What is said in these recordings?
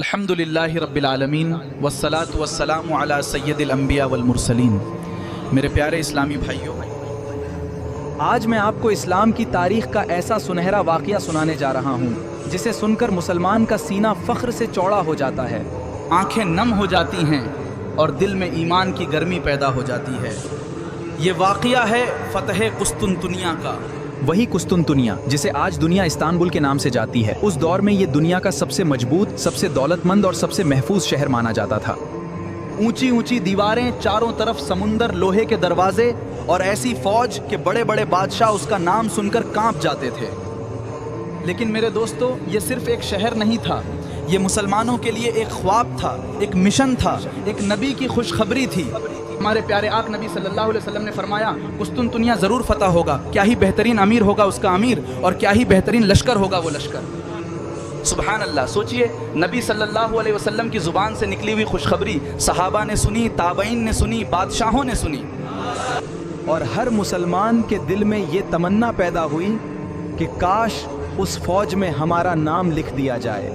الحمدللہ رب العالمین والصلاة والسلام علی سید الانبیاء والمرسلین۔ میرے پیارے اسلامی بھائیوں، آج میں آپ کو اسلام کی تاریخ کا ایسا سنہرا واقعہ سنانے جا رہا ہوں جسے سن کر مسلمان کا سینہ فخر سے چوڑا ہو جاتا ہے، آنکھیں نم ہو جاتی ہیں اور دل میں ایمان کی گرمی پیدا ہو جاتی ہے۔ یہ واقعہ ہے فتح قسطنطنیہ کا۔ وہی قسطنطنیہ جسے آج دنیا استنبول کے نام سے جاتی ہے، اس دور میں یہ دنیا کا سب سے مضبوط، سب سے دولت مند اور سب سے محفوظ شہر مانا جاتا تھا۔ اونچی اونچی دیواریں، چاروں طرف سمندر، لوہے کے دروازے اور ایسی فوج کہ بڑے بڑے بادشاہ اس کا نام سن کر کانپ جاتے تھے۔ لیکن میرے دوستو، یہ صرف ایک شہر نہیں تھا، یہ مسلمانوں کے لیے ایک خواب تھا، ایک مشن تھا، ایک نبی کی خوشخبری تھی۔ ہمارے پیارے آقا نبی صلی اللہ علیہ وسلم نے فرمایا قسطنطنیہ ضرور فتح ہوگا، کیا ہی بہترین امیر ہوگا اس کا امیر، اور کیا ہی بہترین لشکر ہوگا وہ لشکر۔ سبحان اللہ، سوچئے نبی صلی اللہ علیہ وسلم کی زبان سے نکلی ہوئی خوشخبری صحابہ نے سنی، تابعین نے سنی، بادشاہوں نے سنی، اور ہر مسلمان کے دل میں یہ تمنا پیدا ہوئی کہ کاش اس فوج میں ہمارا نام لکھ دیا جائے۔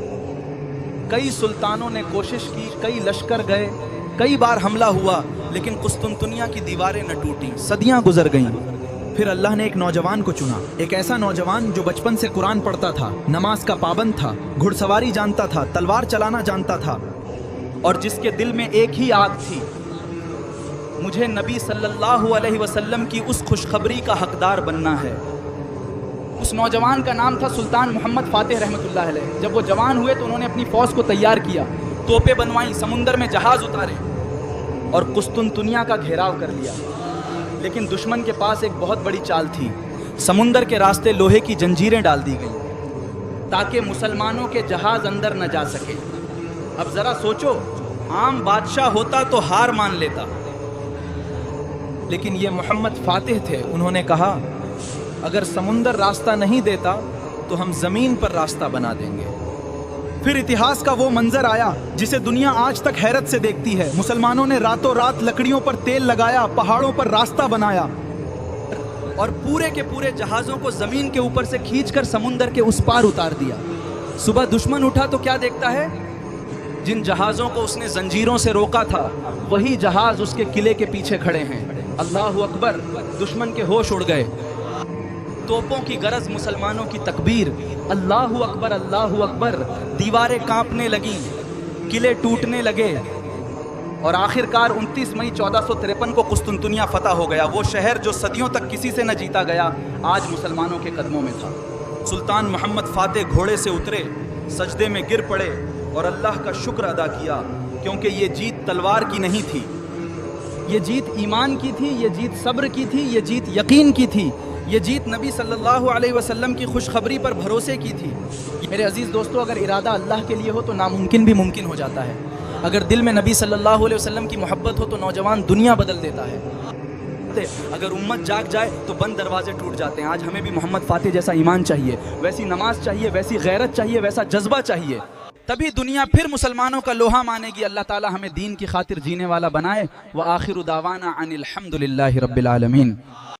کئی سلطانوں نے کوشش کی، کئی لشکر گئے، کئی بار حملہ ہوا، لیکن قسطنطنیہ کی دیواریں نہ ٹوٹیں، صدیاں گزر گئیں۔ پھر اللہ نے ایک نوجوان کو چنا، ایک ایسا نوجوان جو بچپن سے قرآن پڑھتا تھا، نماز کا پابند تھا، گھڑ سواری جانتا تھا، تلوار چلانا جانتا تھا، اور جس کے دل میں ایک ہی آگ تھی، مجھے نبی صلی اللہ علیہ وسلم کی اس خوشخبری کا حقدار بننا ہے۔ اس نوجوان کا نام تھا سلطان محمد فاتح رحمۃ اللہ علیہ۔ جب وہ جوان ہوئے تو انہوں نے اپنی فوج کو تیار کیا، توپیں بنوائیں، سمندر میں جہاز اتارے اور قسطنطنیہ کا گھیراؤ کر لیا۔ لیکن دشمن کے پاس ایک بہت بڑی چال تھی، سمندر کے راستے لوہے کی جنجیریں ڈال دی گئیں تاکہ مسلمانوں کے جہاز اندر نہ جا سکے۔ اب ذرا سوچو، عام بادشاہ ہوتا تو ہار مان لیتا، لیکن یہ محمد فاتح تھے۔ انہوں نے کہا اگر سمندر راستہ نہیں دیتا تو ہم زمین پر راستہ بنا دیں گے۔ پھر اتہاس کا وہ منظر آیا جسے دنیا آج تک حیرت سے دیکھتی ہے۔ مسلمانوں نے راتوں رات لکڑیوں پر تیل لگایا، پہاڑوں پر راستہ بنایا اور پورے کے پورے جہازوں کو زمین کے اوپر سے کھینچ کر سمندر کے اس پار اتار دیا۔ صبح دشمن اٹھا تو کیا دیکھتا ہے؟ جن جہازوں کو اس نے زنجیروں سے روکا تھا وہی جہاز اس کے قلعے کے پیچھے کھڑے ہیں۔ اللہ اکبر! دشمن کے ہوش اڑ گئے، توپوں کی گرج، مسلمانوں کی تکبیر، اللہ اکبر اللہ اکبر، دیواریں کانپنے لگیں، قلعے ٹوٹنے لگے، اور آخرکار 29 مئی 1453 کو قسطنطنیہ فتح ہو گیا۔ وہ شہر جو صدیوں تک کسی سے نہ جیتا گیا آج مسلمانوں کے قدموں میں تھا۔ سلطان محمد فاتح گھوڑے سے اترے، سجدے میں گر پڑے اور اللہ کا شکر ادا کیا، کیونکہ یہ جیت تلوار کی نہیں تھی، یہ جیت ایمان کی تھی، یہ جیت صبر کی تھی، یہ جیت یقین کی تھی، یہ جیت نبی صلی اللہ علیہ وسلم کی خوشخبری پر بھروسے کی تھی۔ میرے عزیز دوستو، اگر ارادہ اللہ کے لیے ہو تو ناممکن بھی ممکن ہو جاتا ہے۔ اگر دل میں نبی صلی اللہ علیہ وسلم کی محبت ہو تو نوجوان دنیا بدل دیتا ہے۔ اگر امت جاگ جائے تو بند دروازے ٹوٹ جاتے ہیں۔ آج ہمیں بھی محمد فاتح جیسا ایمان چاہیے، ویسی نماز چاہیے، ویسی غیرت چاہیے، ویسا جذبہ چاہیے، تبھی دنیا پھر مسلمانوں کا لوہا مانے گی۔ اللہ تعالی ہمیں دین کی خاطر جینے والا بنائے۔ وآخر دعوانا ان الحمدللہ رب العالمین۔